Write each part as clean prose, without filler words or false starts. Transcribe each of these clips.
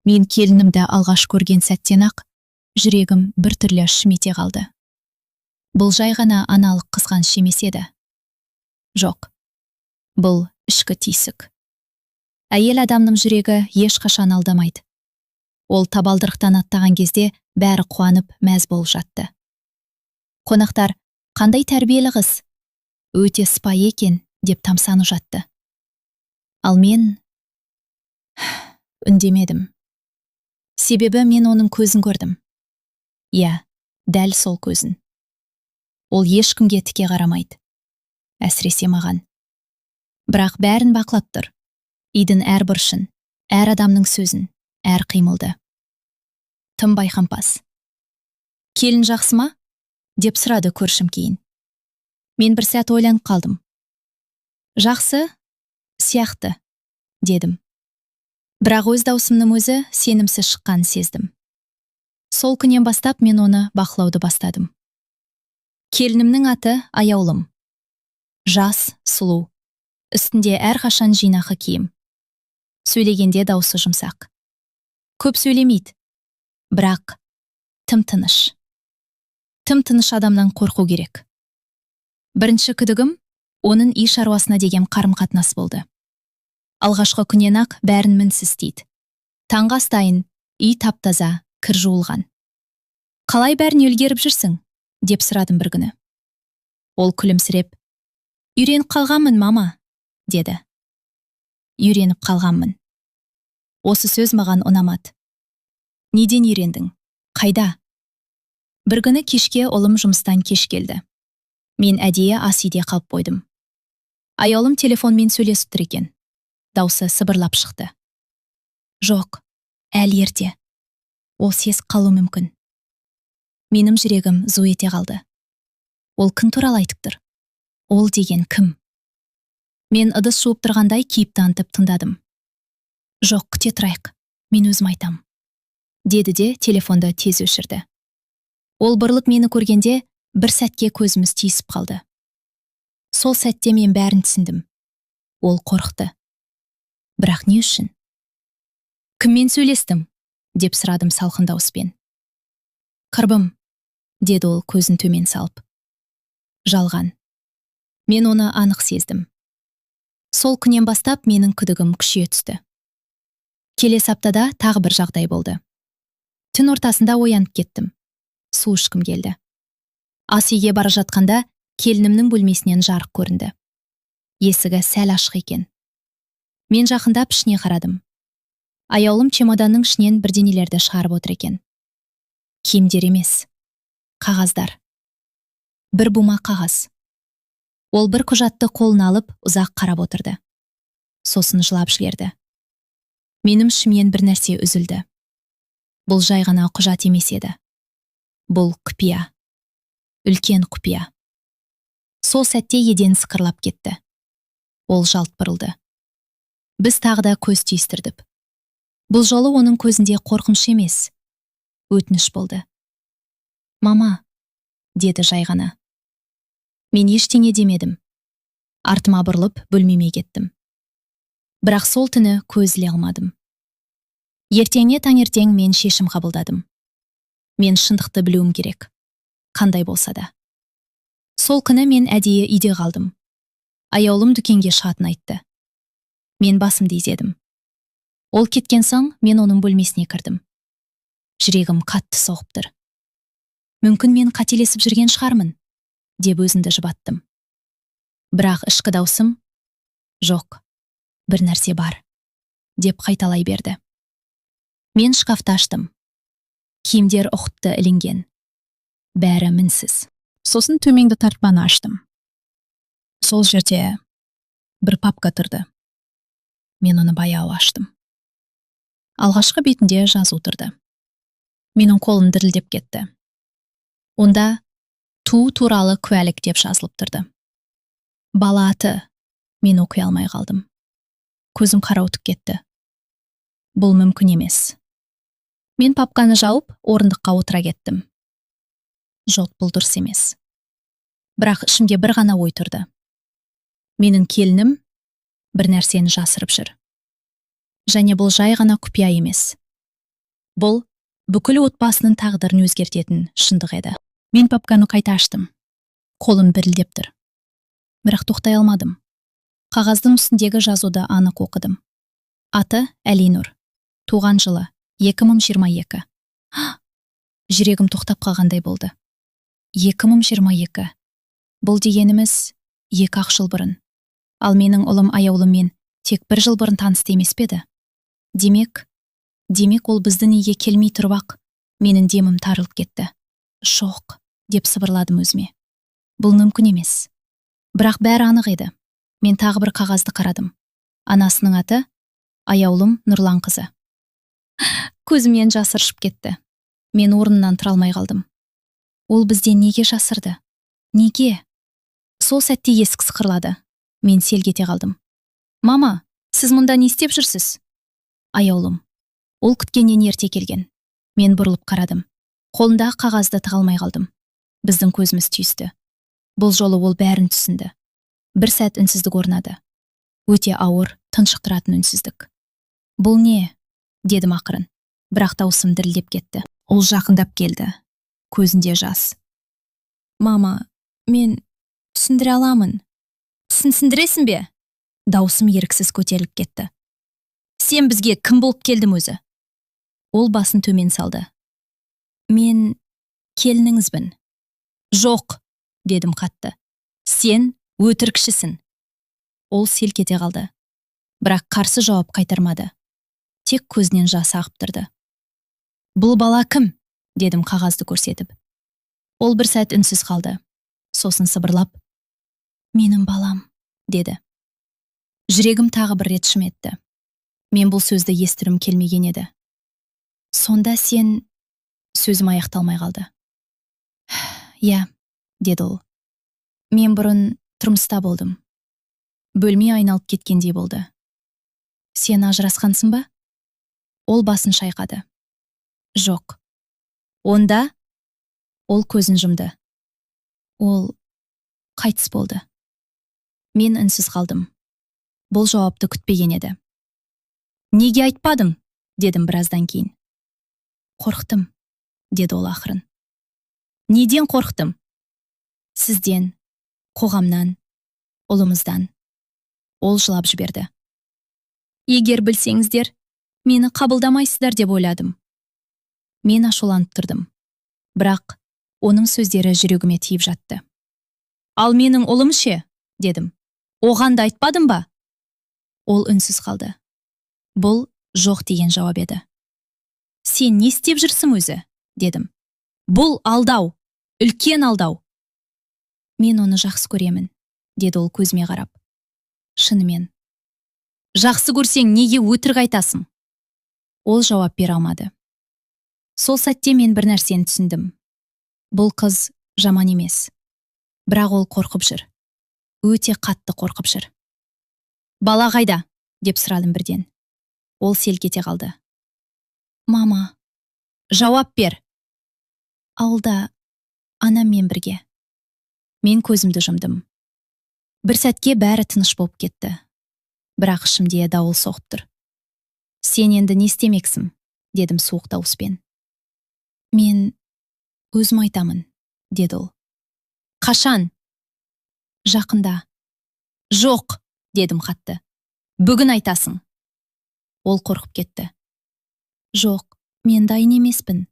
Мен келінімді алғаш көрген сәттен-ақ жүрегім біртүрлі шымете қалды. Бұл жай ғана аналық қызғаныш емес еді. Жоқ, бұл ішкі түйсік. Әйел адамның жүрегі ешқашан алдамайды. Ол табалдырықтан аттаған кезде бәрі қуанып мәз болып жатты. Қонақтар, қандай тәрбиелі қыз, өте сыпайы екен деп тамсанып жатты. Ал мен үндемедім. Себебі мен оның көзін көрдім. Иә, дәл сол көзін. Ол ешкімге тіке қарамайды. Әсіресе маған. Бірақ бәрін бақылап тұр. Үйдің әр бұрышын, әр адамның сөзін, әр қимылды. Тым байқампаз. Келін жақсы ма? Деп сұрады көршім кейін. Мен бір сәт ойланып қалдым. Жақсы, сияқты, дедім. Бірақ өз даусымның өзі сенімсіз шыққанын сездім. Сол күннен бастап мен оны бақылауды бастадым. Келінімнің аты Аяулым. Жас, сұлу. Үстінде әрқашан жинақы киім. Сөйлегенде даусы жұмсақ. Көп сөйлемейді. Бірақ тым тыныш. Тым тыныш адамнан қорқу керек. Бірінші күдігім оның үй шаруасына деген қарым-қатынас болды. Алғашқы күннен-ақ бәрін мінсіз істейді. Таңғы астайын, үй тап-таза, кір жуылған. Қалай бәрін үлгеріп жүрсің? Деп сұрадым бір күні. Ол күлімсіреп, үйреніп қалғанмын, мама, деді. Үйреніп қалғанмын. Осы сөз маған ұнамады. Неден үйрендің? Қайда? Бір күні кешке ұлым жұмыстан кеш келді. Мен әдейі ас үйде қалып қойдым. Аяулым телефонмен сөйлесіп тұр екен. Даусы сыбырлап шықты. Жоқ, әлі ерте. Ол сес қалу мүмкін. Менің жүрегім зу ете қалды. Ол кім туралы айтып тұр? Ол деген кім? Мен ыдыс жуып тұрғандай кейіп танытып тыңдадым. Жоқ, күте тұрайық, мен өзім айтам. Деді де телефонды тез өшірді. Ол бұрылып мені көргенде бір сәтке көзіміз түйісіп қалды. Сол сәтте мен бәрін түсіндім. Ол қорықты. Бірақ не үшін? Кіммен сөйлестім? Деп сұрадым салқын дауыспен. Кірбім, деді ол көзін төмен салып. Жалған. Мен оны анық сездім. Сол күннен бастап менің күдігім күшейе түсті. Келесі аптада тағы бір жағдай болды. Түн ортасында оянып кеттім. Су ішкім келді. Ас үйге бара жатқанда келінімнің бөлмесінен жарық көрінді. Есігі сәл ашық екен. Мен жақындап ішіне қарадым. Аяулым чемоданның ішінен бірдеңелерді шығарып отыр екен. Киімдер емес. Қағаздар. Бір бума қағаз. Ол бір құжатты қолына алып ұзақ қарап отырды. Сосын жылап жіберді. Менің ішімнен бір нәрсе үзілді. Бұл жай ғана құжат емес еді. Бұл құпия. Үлкен құпия. Сол сәтте еден сықырлап кетті. Ол жалт бұрылды. Біз тағы да көз түйістірдік. Бұл жолы оның көзінде қорқыныш емес, өтініш болды. Мама, деді жай ғана. Мен ештеңе демедім. Артыма бұрылып бөлмеме кеттім. Бірақ сол түні көз іле алмадым. Ертеңіне таңертең мен шешім қабылдадым. Мен шындықты білуім керек. Қандай болса да. Сол күні мен әдейі үйде қалдым. Аяулым дүкенге шығатын айтты. Мен басымды изедім. Ол кеткен соң мен оның бөлмесіне кірдім. Жүрегім қатты соғып тұр. Мүмкін мен қателесіп жүрген шығармын, деп өзімді жұбаттым. Бірақ ішкі даусым, жоқ, бір нәрсе бар, деп қайталай берді. Мен шкафты аштым. Киімдер ұқыпты ілінген. Бәрі мінсіз. Сосын төменгі тартпаны аштым. Сол жерде бір папка тұрды. Мен оны баяу аштым. Алғашқы бетінде жазу тұрды. Менің қолым дірілдеп кетті. Онда туу туралы куәлік деп жазылып тұрды. Бала аты. Мен оқи алмай қалдым. Көзім қарауытып кетті. Бұл мүмкін емес. Мен папканы жауып, орындыққа отыра кеттім. Жоқ, бұл дұрыс емес. Бірақ ішімде бір ғана ой тұрды. Менің келінім бір нәрсені жасырып жүр. Және бұл жай ғана құпия емес. Бұл бүкіл отбасының тағдырын өзгертетін шындық еді. Мен папканы қайта аштым. Қолым дірілдеп тұр. Бірақ тоқтай алмадым. Қағаздың үстіндегі жазуды анық оқыдым. Аты Әлинұр. Туған жылы 2022. Жүрегім тоқтап қалғандай болды. 2022. Бұл дегеніміз 2 жыл бұрын. Ал менің ұлым аяулыммен тек 1 жыл бұрын танысты емес пе еді? Демек ол біздің үйге келмей тұрып ақ менің демім тарылып кетті. Жоқ, деп сыбырладым өзіме. Бұл мүмкін емес. Бірақ бәрі анық еді. Мен тағы бір қағазды қарадым. Анасының аты аяулым Нұрлан қызы. Көзімнен жас ыршып кетті. Мен орнымнан тұра алмай қалдым. Ол бізден неге жасырды? Неге? Сол сәтте есік сықырлады. Мен селк ете қалдым. Мама, сіз мұнда не істеп жүрсіз? Аяулым. Ол күткеннен ерте келген. Мен бұрылып қарадым. Қолындағы қағазды тыға алмай қалдым. Біздің көзіміз түйісті. Бұл жолы ол бәрін түсінді. Бір сәт үнсіздік орнады. Өте ауыр, тұншықтыратын үнсіздік. Бұл не? Дедім ақырын. Бірақ даусым дірілдеп кетті. Ол жақындап келді. Көзінде жас. Мама, мен түсіндіре аламын. Түсіндіресің бе? Даусым еріксіз көтеріліп кетті. Сен бізге кім болып келдің өзі? Ол басын төмен салды. Мен келініңізбін. Жоқ, дедім қатты. Сен өтірікшісің. Ол селк ете қалды. Бірақ қарсы жауап қайтармады. Тек көзінен жас ағып тұрды. Бұл бала кім? Дедім қағазды көрсетіп. Ол бір сәт үнсіз қалды. Сосын сыбырлап, менің балам, деді. Жүрегім тағы бір рет шым етті. Мен бұл сөзді естірім келмеген еді. Сонда сен... Сөзім аяқталмай қалды. Я, деді ол. Мен бұрын тұрмыста болдым. Бөлме айналып кеткендей болды. Сен ажырасқансың ба? Ол басын шайқады. Жоқ. Онда? Ол көзін жұмды. Ол қайтыс болды. Мен үнсіз қалдым. Бұл жауапты күтпеген еді. Неге айтпадың? Дедім біраздан кейін. Қорықтым, деді ол ақырын. Неден қорықтым? Сізден, қоғамнан, ұлымыздан. Ол жылап жіберді. Егер білсеңіздер, мені қабылдамайсыздар деп ойладым. Мен ашуланып тұрдым. Бірақ оның сөздері жүрегіме тиіп жатты. Ал менің ұлым ше? Дедім. Оған да айтпадым ба? Ол үнсіз қалды. Бұл жоқ деген жауап еді. Сен не істеп жүрсің өзі? Дедім. Бұл алдау, үлкен алдау. Мен оны жақсы көремін, деді ол көзіме қарап. Шынымен. Жақсы көрсең неге өтірік айтасың? Ол жауап бере алмады. Сол сәтте мен бір нәрсені түсіндім. Бұл қыз жаман емес. Бірақ ол қорқып жүр. Өте қатты қорқып жүр. Бала қайда? Деп сұрадым бірден. Ол селк ете қалды. Мама. Жауап бер. Ауылда анаммен бірге. Мен көзімді жұмдым. Бір сәтке бәрі тыныш болып кетті. Бірақ ішімде дауыл соғып тұр. Сен енді не істемексің? Дедім суық дауыспен. Мен өзім айтамын, деді ол. Қашан? Жақында. Жоқ, дедім қатты. Бүгін айтасың. Ол қорқып кетті. Жоқ, мен дайын емеспін.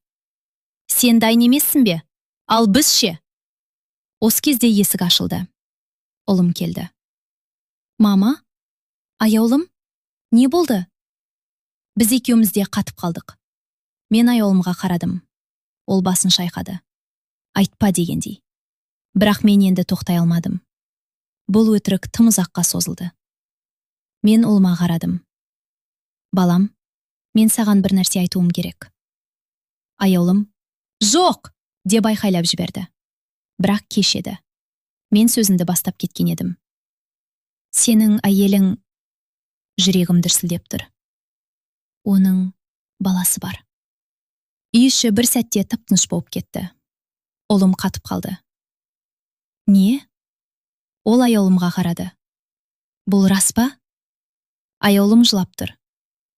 Сен дайын емессің бе? Ал біз ше? Осы кезде есік ашылды. Ұлым келді. Мама? Аяулым? Не болды? Біз екеумізде қатып қалдық. Мен аяулымға қарадым. Ол басын шайқады. Айтпа дегендей. Бірақ мен енді тоқтай алмадым. Бұл өтірік тым ұзаққа созылды. Мен ұлыма қарадым. Балам, мен саған бір нәрсе айтуым керек. Аяулым, жоқ, деп айқайлап жіберді. Бірақ кеш еді. Мен сөзімді бастап кеткен едім. Сенің әйелің... Жүрегім дүрсілдеп тұр. Оның баласы бар. Үй іші бір сәтте тып-тыныш болып кетті. Ұлым қатып қалды. Не? Ол аяулымға қарады. Бұл рас па? Аяулым жылап тұр.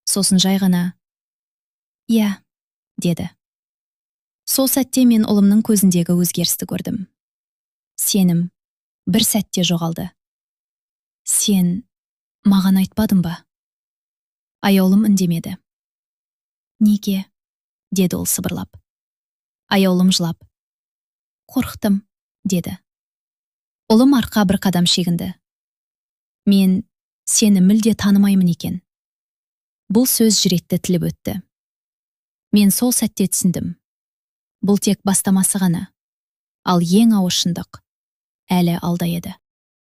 Сосын жай ғана. Я, деді. Сол сәтте мен ұлымның көзіндегі өзгерісті көрдім. Сенім бір сәтте жоғалды. Сен маған айтпадың ба? Аяулым үндемеді. Неге? Деді ол сыбырлап. Аяулым жылап. Қорықтым, деді. Ұлым арқа бір қадам шегінді. Мен сені мүлде танымаймын екен. Бұл сөз жүретті тіліп өтті. Мен сол сәтте түсіндім. Бұл тек бастамасы ғана. Ал ең ауыр шындық әлі алда еді.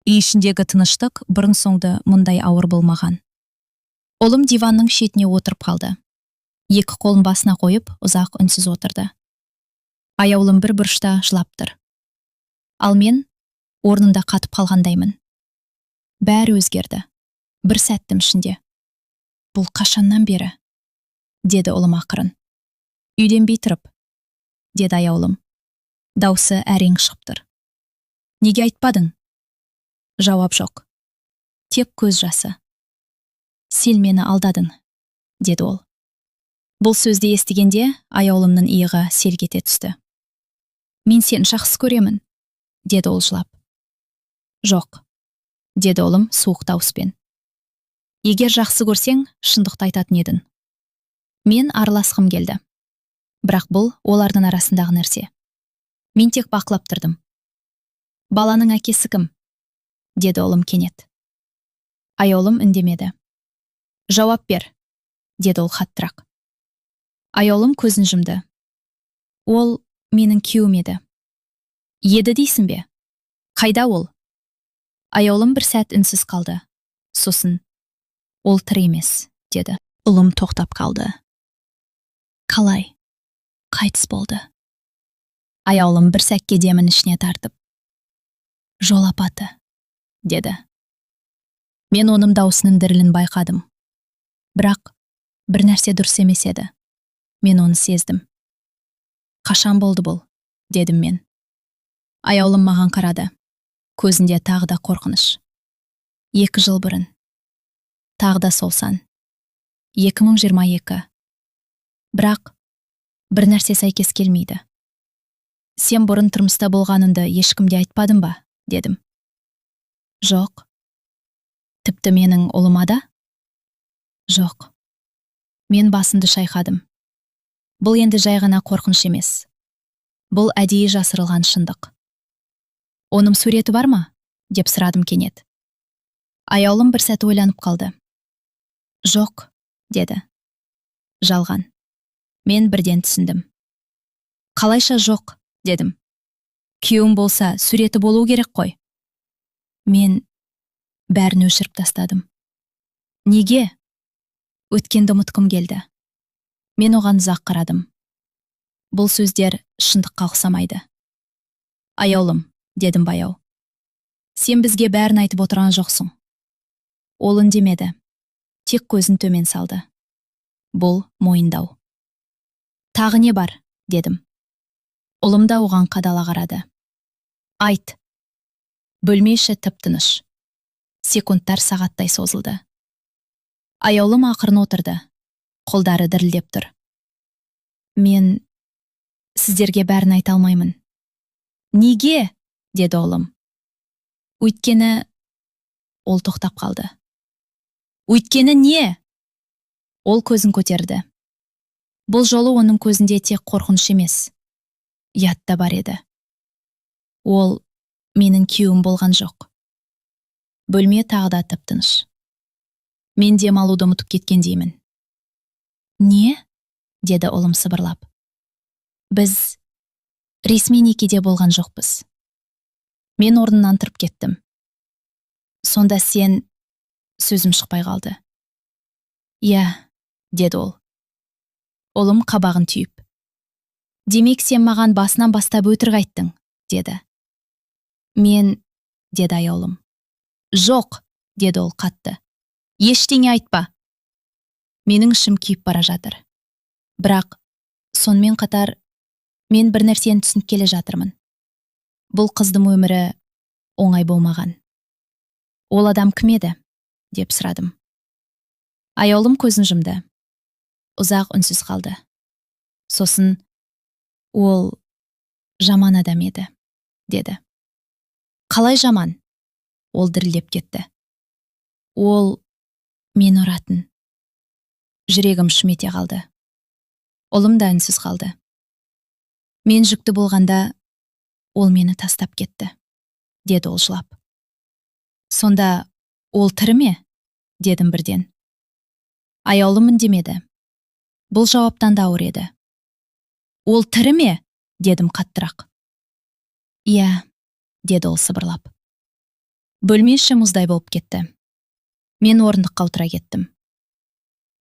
Үй ішіндегі тыныштық бұрын соңды мұндай ауыр болмаған. Ұлым диванның шетіне отырып қалды. Екі қолын басына қойып, ұзақ үнсіз отырды. Аяулым бір бұрышта жылап тұр. Ал мен орнында қатып қалғандаймын. Бәрі өзгерді. Бір сәттім ішінде. Бұл қашаннан бері? Деді ұлым ақырын. Үйленбей тұрып, деді аяулым. Даусы әрең шығып тұр. Неге айтпадың? Жауап жоқ. Тек көз жасы. Сен мені алдадың, деді ол. Бұл сөзді естігенде аяулымның иығы селк ете түсті. Мен сені жақсы көремін, деді ол жылап. Жоқ, деді ұлым суық дауыспен. Егер жақсы көрсең, шындықты айтатын едің. Мен араласқым келді. Бірақ бұл олардың арасындағы нәрсе. Мен тек бақылап тұрдым. Баланың әкесі кім? Деді ұлым кенет. Аяулым үндемеді. Жауап бер, деді ол қаттырақ. Аяулым көзін жұмды. Ол менің күйеуім еді. Еді дейсің бе? Қайда ол? Аяулым бір сәт үнсіз қалды. Сосын, ол тірі емес, деді. Ұлым тоқтап қалды. Қалай? Қайтыс болды. Аяулым бір сәтке демін ішіне тартып. Жол апаты, деді. Мен оның даусының дірілін байқадым. Бірақ бір нәрсе дұрыс емес еді. Мен оны сездім. Қашан болды бұл? Дедім мен. Аяулым маған қарады. Көзінде тағы да қорқыныш. 2 жыл бұрын. Тағы да сол сан. 2022. Бірақ бір нәрсе сәйкес келмейді. Сен бұрын тұрмыста болғаныңды ешкімде айтпадың ба? Дедім. Жоқ. Тіпті менің ұлыма да? Жоқ. Мен басымды шайқадым. Бұл енді жай ғана қорқыныш емес. Бұл әдейі жасырылған шындық. Оның суреті бар ма? Деп сұрадым кенет. Аяулым бір сәт ойланып қалды. Жоқ, деді. Жалған. Мен бірден түсіндім. Қалайша жоқ, дедім. Күйеуім болса, суреті болу керек қой. Мен бәрін өшіріп тастадым. Неге? Өткенді ұмытқым келді. Мен оған ұзақ қарадым. Бұл сөздер шындыққа ұқсамайды. Аяулым, дедім баяу. Сен бізге бәрін айтып отырған жоқсың. Ол үндемеді. Тек көзін төмен салды. Бұл мойындау. Тағы не бар, дедім. Ұлым да оған қадала қарады. Айт. Бөлме іші тып-тыныш. Секундтар сағаттай созылды. Аяулым ақырын отырды. Қолдары дірілдеп тұр. Мен сіздерге бәрін айта алмаймын. Неге? Деді ұлым. Өйткені ол тоқтап қалды. Өйткені не? Ол көзін көтерді. Бұл жолы оның көзінде тек қорқыныш емес. Ұят та бар еді. Ол менің күйеуім болған жоқ. Бөлме тағы да тып-тыныш. Мен демалуды ұмытып кеткендеймін. Не? Деді ұлым сыбырлап. Біз ресми некеде болған жоқпыз. Мен орнымнан тұрып кеттім. Сонда сен... Сөзім шықпай қалды. Иә, деді ол. Ұлым қабағын түйіп. Демек сен маған басынан бастап өтірік айттың, деді. Мен, деді аяулым. Жоқ, деді ол қатты. Ештеңе айтпа. Менің ішім күйіп бара жатыр. Бірақ, сонымен қатар, мен бір нәрсені түсініп келе жатырмын. Бұл қыздың өмірі оңай болмаған. Ол адам кім еді? Деп сұрадым. Аяулым көзін жұмды. Ұзақ үнсіз қалды. Сосын, ол жаман адам еді, деді. Қалай жаман? Ол дірілдеп кетті. Ол мені ұратын. Жүрегім шым ете қалды. Ұлым да үнсіз қалды. Мен жүкті болғанда, ол мені тастап кетті, деді ол жылап. Сонда, ол тірі ме? Дедім бірден. Аяулым үндемеді. Бұл жауаптан да ауыр еді. Ол тірі ме? Дедім қаттырақ. Иә, деді ол сыбырлап. Бөлме іші мұздай болып кетті. Мен орындыққа отыра кеттім.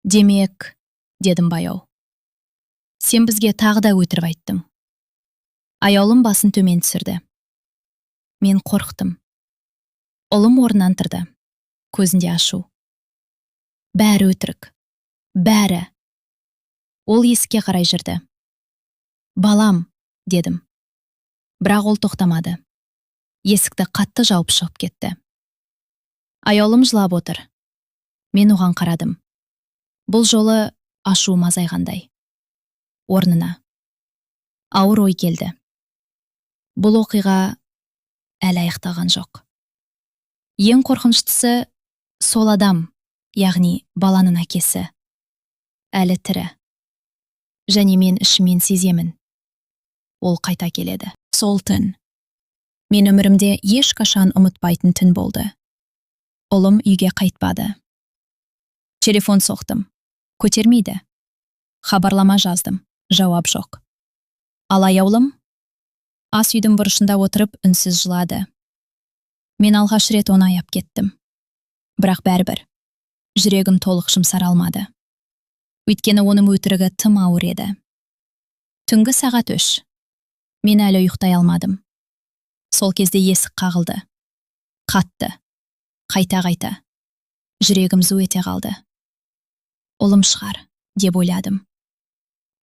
Демек, дедім баяу. Сен бізге тағы да өтірік айттың. Аяулым басын төмен түсірді. Мен қорықтым. Ұлым орнынан тұрды. Көзінде ашу. Бәрі өтірік. Бәрі. Ол есікке қарай жүрді. Балам, дедім. Бірақ ол тоқтамады. Есікті қатты жауып шығып кетті. Аяулым жылап отыр. Мен оған қарадым. Бұл жолы ашуым азайғандай. Орнына. Ауыр ой келді. Бұл оқиға әлі аяқталған жоқ. Ең қорқыныштысы сол адам, яғни баланың әкесі. Әлі тірі. Және мен ішіммен сеземін. Ол қайта келеді. Сол түн. Мен өмірімде ешқашан ұмытпайтын түн болды. Ұлым үйге қайтпады. Телефон соқтым. Көтермейді. Хабарлама жаздым. Жауап жоқ. Ал аяулым ас үйдің бұрышында отырып үнсіз жылады. Мен алғаш рет оны аяп кеттім. Бірақ бәрібір. Жүрегім толық жұмсара алмады. Өйткені оның өтірігі тым ауыр еді. Түнгі сағат 3. Мен әлі ұйықтай алмадым. Сол кезде есік қағылды. Қатты. Қайта-қайта. Жүрегім зу ете қалды. Ұлым шығар, деп ойладым.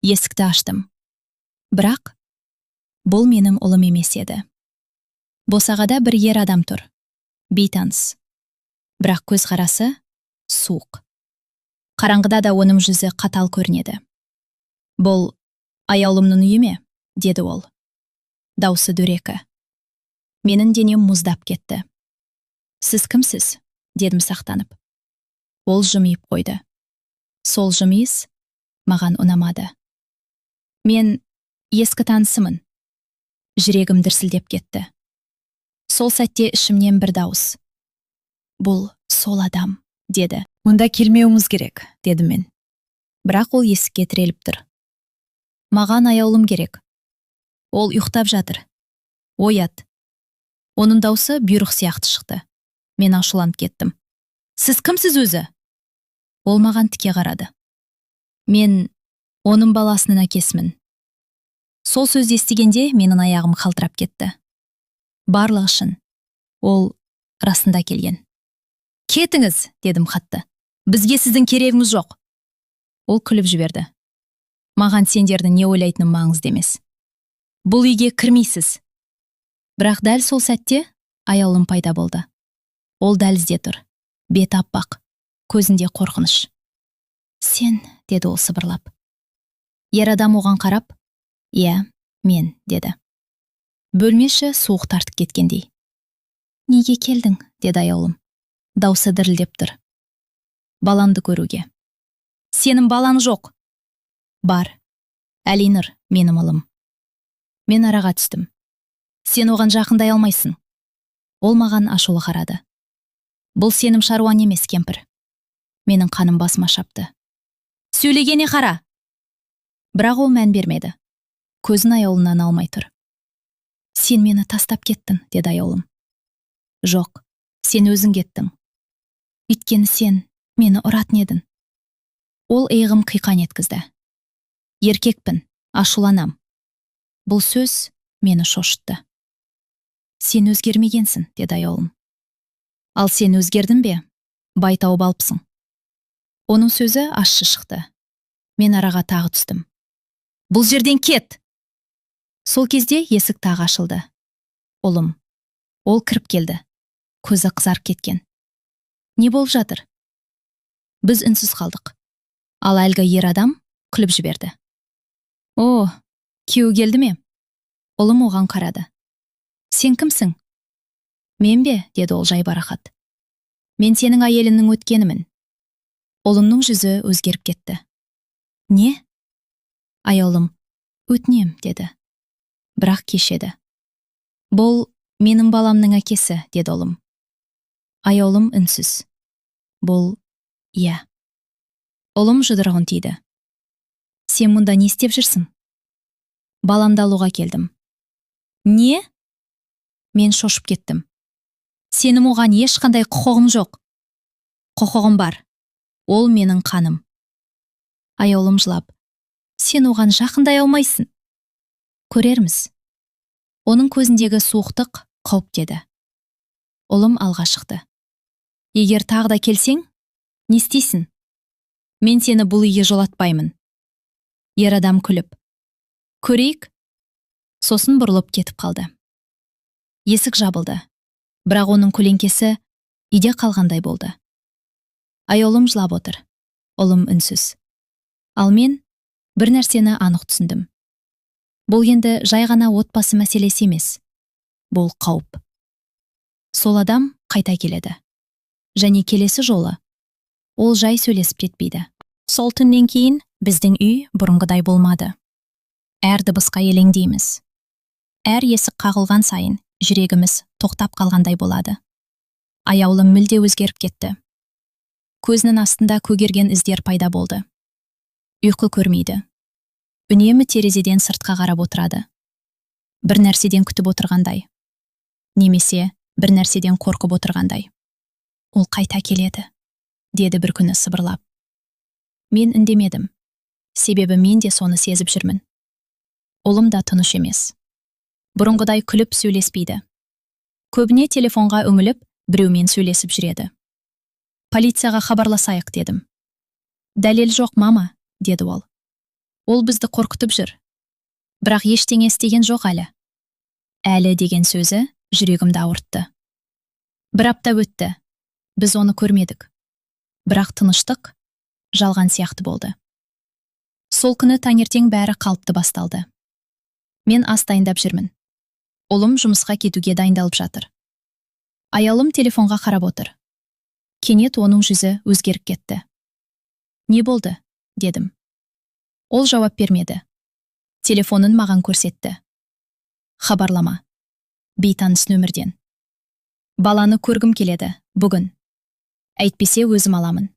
Есікті аштым. Бірақ, бұл менің ұлым емес еді. Босағада бір ер адам тұр. Бейтаныс. Бірақ көзқарасы суық. Қараңғыда да оның жүзі қатал көрінеді. Бұл аяулымның үйі ме? Деді ол. Даусы дөрекі. Менің денем мұздап кетті. Сіз кімсіз? Дедім сақтанып. Ол жымиып қойды. Сол жымиыс маған ұнамады. Мен ескі танысымын. Жүрегім дүрсілдеп кетті. Сол сәтте ішімнен бір дауыс. Бұл сол адам, деді. Онда келмеуіміз керек, дедім мен. Бірақ ол есікке тіреліп тұр. Маған аяулым керек. Ол ұйықтап жатыр. Оят. Оның даусы бұйрық сияқты шықты. Мен ашуланып кеттім. Сіз кімсіз өзі? Ол маған тіке қарады. Мен оның баласының әкесімін. Сол сөзді естігенде менің аяғым қалтырап кетті. Барлығы шын. Ол расында келген. Кетіңіз, дедім қатты. Бізге сіздің керегіңіз жоқ. Ол күліп жіберді. Маған сендердің не ойлайтыным маңызды емес. Бұл үйге кірмейсіз. Бірақ дәл сол сәтте аяулым пайда болды. Ол дәлізде тұр. Бет аппақ. Көзінде қорқыныш. Сен, деді ол сыбырлап. Ер адам оған қарап, иә, мен, деді. Бөлмеші суық тартып кеткендей. Неге келдің, деді аяулым. Даусы дірілдеп тұр. Баламды көруге. Сенің балаң жоқ. Бар. Әлинұр, менің ұлым. Мен араға түстім. Сен оған жақындай алмайсың. Ол маған ашулы қарады. Бұл сенім шаруан емес, кемпір. Менің қаным басыма шапты. Сөйлегене қара. Бірақ ол мән бермеді. Көзін аяулынан алмай тұр. Сен мені тастап кеттің, деді аяулым. Жоқ, сен өзің кеттің. Өйткені сен мені ұратын едің. Ол иығым қиқан еткізді. Еркекпін, ашуланам. Бұл сөз мені шошытты. Сен өзгермегенсің, деді аяулым. Ал сен өзгердің бе? Бай тауып алыпсың. Оның сөзі ащы шықты. Мен араға тағы түстім. Бұл жерден кет! Сол кезде есік тағы ашылды. Ұлым. Ол кіріп келді. Көзі қызарып кеткен. Не болып жатыр? Біз үнсіз қалдық. Ал әлгі ер адам күліп жіберді. О, күйеу келді ме? Ұлым оған қарады. Сен кімсің? Мен бе, деді ол жайбарақат. Мен сенің әйеліңнің өткенімін. Ұлымның жүзі өзгеріп кетті. Не? Аяулым, өтінем, деді. Бірақ кешеді. Бұл менің баламның әкесі, деді ұлым. Аяулым үнсіз. Бұл, иә. Ұлым жұдырығын тиді. Сен мұнда не істеп жүрсің? Баламды алуға келдім. Не? Мен шошып кеттім. Сенің оған ешқандай құқығым жоқ. Құқығым бар. Ол менің қаным. Аяулым жылап. Сен оған жақындай алмайсың. Көрерміз. Оның көзіндегі суықтық қауіп деді. Ұлым алға шықты. Егер тағы да келсең, не істейсің? Мен сені бұл үйге жолатпаймын. Ер адам күліп. Көрейік? Сосын бұрылып кетіп қалды. Есік жабылды. Бірақ оның көлеңкесі үйде қалғандай болды. Аяулым жылап отыр. Ұлым үнсіз. Ал мен бір нәрсені анық түсіндім. Бұл енді жай ғана отбасы мәселесі емес. Бұл қауіп. Сол адам қайта келеді. Және келесі жолы ол жай сөйлесіп кетпейді. Сол түннен кейін біздің үй бұрынғыдай болмады. Әр дыбысқа елеңдейміз. Әр есік қағылған сайын жүрегіміз тоқтап қалғандай болады. Аяулым мүлде өзгеріп кетті. Көзінің астында көгерген іздер пайда болды. Ұйқы көрмейді. Үнемі терезеден сыртқа қарап отырады. Бір нәрседен күтіп отырғандай. Немесе бір нәрседен қорқып отырғандай. Ол қайта келеді, деді бір күні сыбырлап. Мен үндемедім. Себебі мен де соны сезіп жүрмін. Ұлым да тыныш емес. Бұрынғыдай күліп сөйлеспейді. Көбіне телефонға үңіліп, біреумен сөйлесіп жүреді. Полицияға хабарласайық, дедім. Дәлел жоқ, мама, деді ол. Ол бізді қорқытып жүр. Бірақ ештеңе істеген жоқ әлі. Әлі деген сөзі жүрегімді ауыртты. Бір апта өтті. Біз оны көрмедік. Бірақ тыныштық жалған сияқты болды. Сол күні таңертең бәрі қалыпты басталды. Мен ас дайындап жүрмін. Ұлым жұмысқа кетуге дайындалып жатыр. Аяулым телефонға қарап отыр. Кенет оның жүзі өзгеріп кетті. Не болды? Дедім. Ол жауап бермеді. Телефонын маған көрсетті. Хабарлама. Бейтаныс нөмірден. Баланы көргім келеді, бүгін. Әйтпесе өзім аламын.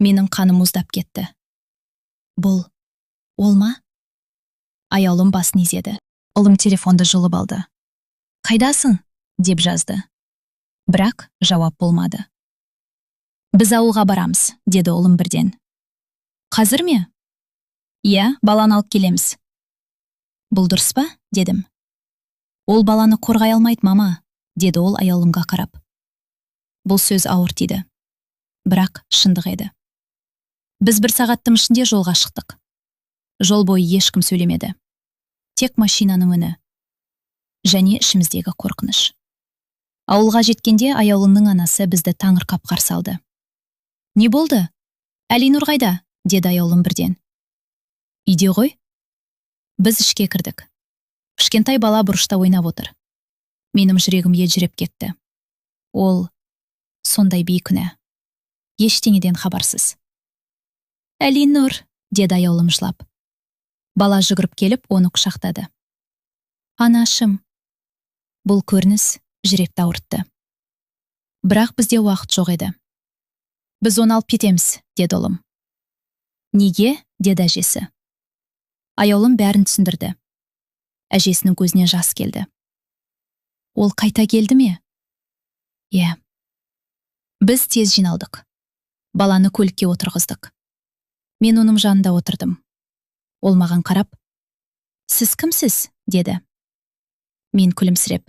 Менің қаным мұздап кетті. Бұл, ол ма? Аяулым басын изеді. Ұлым телефонды жұлып алды. Қайдасың? Деп жазды. Бірақ жауап болмады. Біз ауылға барамыз, деді ұлым бірден. Қазір ме? Иә, баланы алып келеміз. Бұл дұрыс па? Дедім. Ол баланы қорғай алмайды, мама, деді ол аяулымға қарап. Бұл сөз ауыр тиді. Бірақ шындық еді. Біз бір сағаттың ішінде жолға шықтық. Жол бойы ешкім сөйлемеді. Тек машинаның үні. Және ішіміздегі қорқыныш. Ауылға жеткенде аяулымның анасы бізді таңырқап қарсы алды. Не болды? Әлинұр қайда? Деді аяулым бірден. Үйде ғой? Біз ішке кірдік. Кішкентай бала бұрышта ойнап отыр. Менің жүрегім елжіреп кетті. Ол сондай бейкүнә. Ештеңеден хабарсыз. Әлинұр, деді аяулым жылап. Бала жүгіріп келіп, оны құшақтады. Анашым. Бұл көрініс жүректі ауыртты. Бірақ бізде уақыт жоқ еді. Біз оны алып кетеміз, деді ұлым. Неге? Деді әжесі. Аяулым бәрін түсіндірді. Әжесінің көзіне жас келді. Ол қайта келді ме? Иә. Біз тез жиналдық. Баланы көлікке отырғыздық. Мен оның жанында отырдым. Ол маған қарап, сіз кімсіз? Деді. Мен күлімсіреп.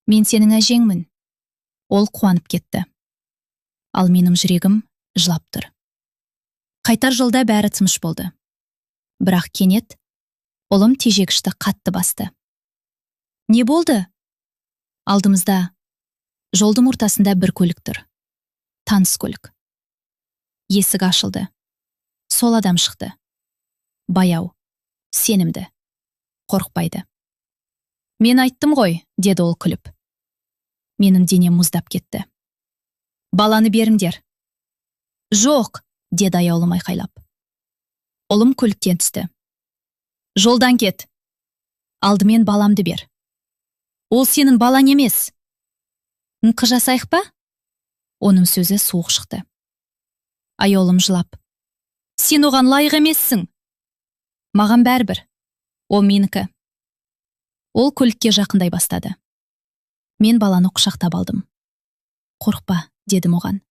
Мен сенің әжеңмін. Ол қуанып кетті. Ал менің жүрегім жылап тұр. Қайтар жолда бәрі тыныш болды. Бірақ кенет ұлым тежегішті қатты басты. Не болды? Алдымызда, жолдың ортасында бір көлік тұр. Таныс көлік. Есік ашылды. Сол адам шықты. Баяу, сенімді, қорықпайды. Мен айттым ғой, деді ол күліп. Менің денем мұздап кетті. Баланы беріңдер. Жоқ, деді аяулым айқайлап. Ұлым көліктен түсті. Жолдан кет. Алдымен баламды бер. Ол сенің балаң емес. Нқы жасайық па? Оның сөзі суық шықты. Аяулым жылап. Сен оған лайық емессің. Маған бәрібір. Ол менікі. Ол көлікке жақындай бастады. Мен баланы құшақтап алдым. Қорықпа, дедім оған.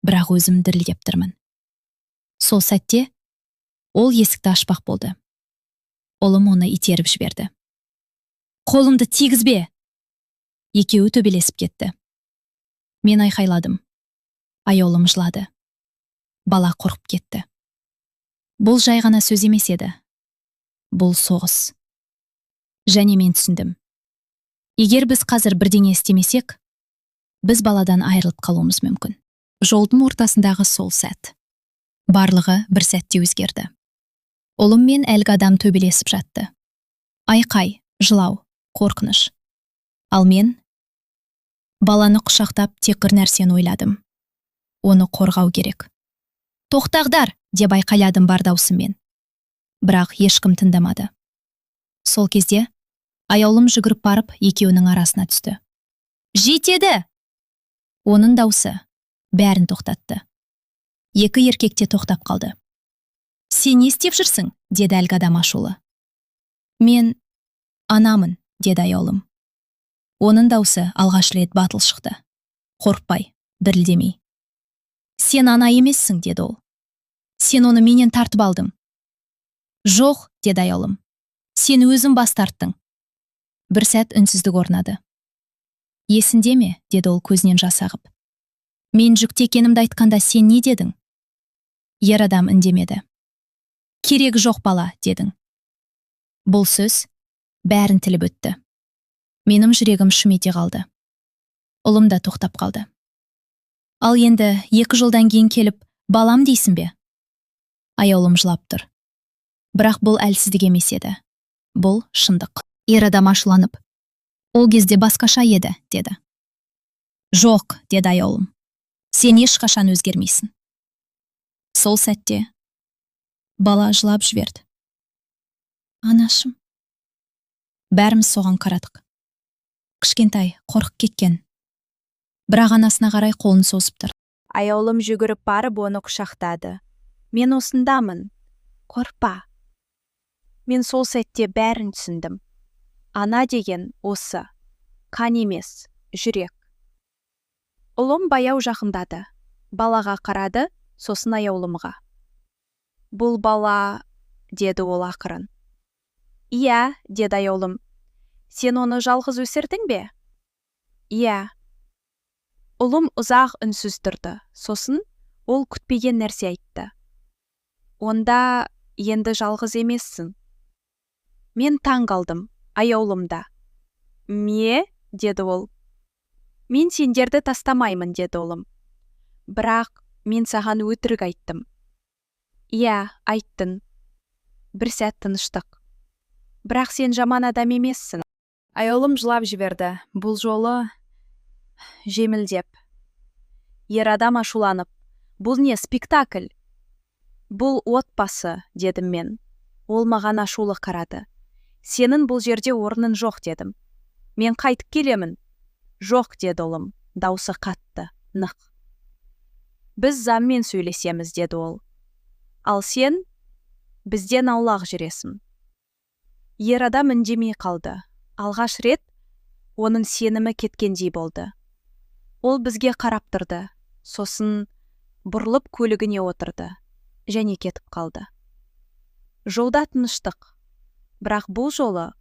Бірақ өзім дірілдеп тұрмын. Сол сәтте ол есікті ашпақ болды. Ұлым оны итеріп жіберді. Қолымды тигізбе! Екеуі төбелесіп кетті. Мен айқайладым. Аяулым жылады. Бала қорқып кетті. Бұл жай ғана сөз емес еді. Бұл соғыс. Және мен түсіндім. Егер біз қазір бірдеңе істемесек, біз баладан айырылып қалуымыз мүмкін. Жолдың ортасындағы сол сәт. Барлығы бір сәтте өзгерді. Ұлым мен әлгі адам төбелесіп жатты. Айқай, жылау, қорқыныш. Ал мен баланы құшақтап тек бір нәрсені ойладым. Оны қорғау керек. Тоқтағдар, деп айқайладым бар даусыммен. Бірақ ешкім тыңдамады. Сол кезде аяулым жүгіріп барып екеуінің арасына түсті. Жетеді! Оның даусы бәрін тоқтатты. Екі еркек те тоқтап қалды. Сен не істеп жүрсің? Деді әлгі адам ашулы. Мен анамын, деді аяулым. Оның даусы алғаш рет батыл шықты. Қорықпай, дірілдемей. Сен ана емессің, деді ол. Сен оны менен тартып алдың. Жоқ, деді аяулым. Сен өзің бас тарттың. Бір сәт үнсіздік орнады. Есіңде ме? Деді ол көзінен жас ағып. Мен жүкті екенімді айтқанда сен не дедің? Ер адам үндемеді. Керегі жоқ бала, дедің. Бұл сөз бәрін тіліп өтті. Менің жүрегім шым ете қалды. Ұлым да тоқтап қалды. Ал енді 2 жылдан кейін келіп, балам дейсің бе? Аяулым жылап тұр. Бірақ бұл әлсіздік емес еді. Бұл шындық. Ер адам ашуланып. Ол кезде басқаша еді, деді. Жоқ, деді аяулым. Сен ешқашан өзгермейсің. Сол сәтте бала жылап жіберді. Анашым. Бәріміз соған қарадық. Кішкентай, қорқып кеткен. Бірақ анасына қарай қолын созып тұр. Аяулым жүгіріп барып оны құшақтады. Мен осындамын. Қорықпа. Мен сол сәтте бәрін түсіндім. Ана деген осы. Қан емес, жүрек. Ұлым баяу жақындады. Балаға қарады, сосын аяулымға. Бұл бала, деді ол ақырын. Иә, деді аяулым. Сен оны жалғыз өсірдің бе? Иә. Ұлым ұзақ үнсіз тұрды. Сосын ол күтпеген нәрсе айтты. Онда енді жалғыз емессің. Мен таң қалдым, аяулымда. Ме? Деді ол. Мен сендерді тастамаймын, деді ұлым. Бірақ мен саған өтірік айттым. Иә, айттың. Бір сәт тыныштық. Бірақ сен жаман адам емессің. Аяулым жылап жіберді. Бұл жолы жемілдеп. Ер адам ашуланып. Бұл не, спектакль? Бұл отбасы, дедім мен. Ол маған ашулы қарады. Сенің бұл жерде орның жоқ, дедім. Мен қайтып келемін. Жоқ, деді ұлым. Даусы қатты, нық. Біз заңмен сөйлесеміз, деді ол. Ал сен бізден аулақ жүресің. Ер адам үндемей қалды. Алғаш рет оның сенімі кеткендей болды. Ол бізге қарап тұрды. Сосын бұрылып көлігіне отырды. Және кетіп қалды. Жолда тыныштық. Бірақ бұл жолы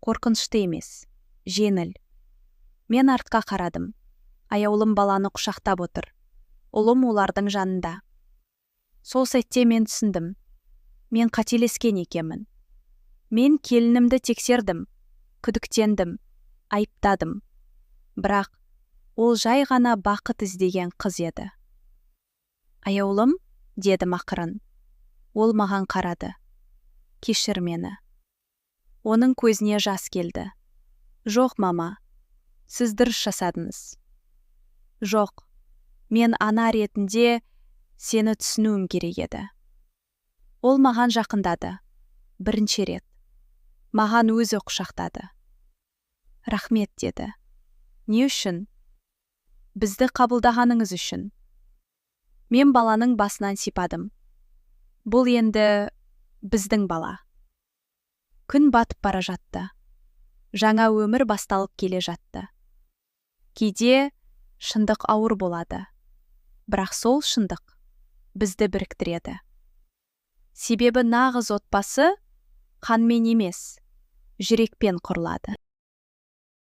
қорқынышты емес, жеңіл. Мен артқа қарадым. Аяулым баланы құшақтап отыр. Ұлым олардың жанында. Сол сәтте мен түсіндім. Мен қателескен екенмін. Мен келінімді тексердім, күдіктендім, айыптадым. Бірақ ол жай ғана бақыт іздеген қыз еді. Аяулым, дедім ақырын. Ол маған қарады. кешір мені. Оның көзіне жас келді. Жоқ, мама, сіз дұрыс жасадыңыз. Жоқ, мен ана ретінде сені түсінуім керек еді. Ол маған жақындады, бірінші рет. Маған өзі құшақтады. Рахмет деді. Не үшін? Бізді қабылдағаныңыз үшін. Мен баланың басынан сипадым. Бұл енді біздің бала. Күн батып бара жатты. Жаңа өмір басталып келе жатты. Кейде шындық ауыр болады. Бірақ сол шындық бізді біріктіреді. Себебі нағыз отбасы қанмен емес, жүрекпен құрылады.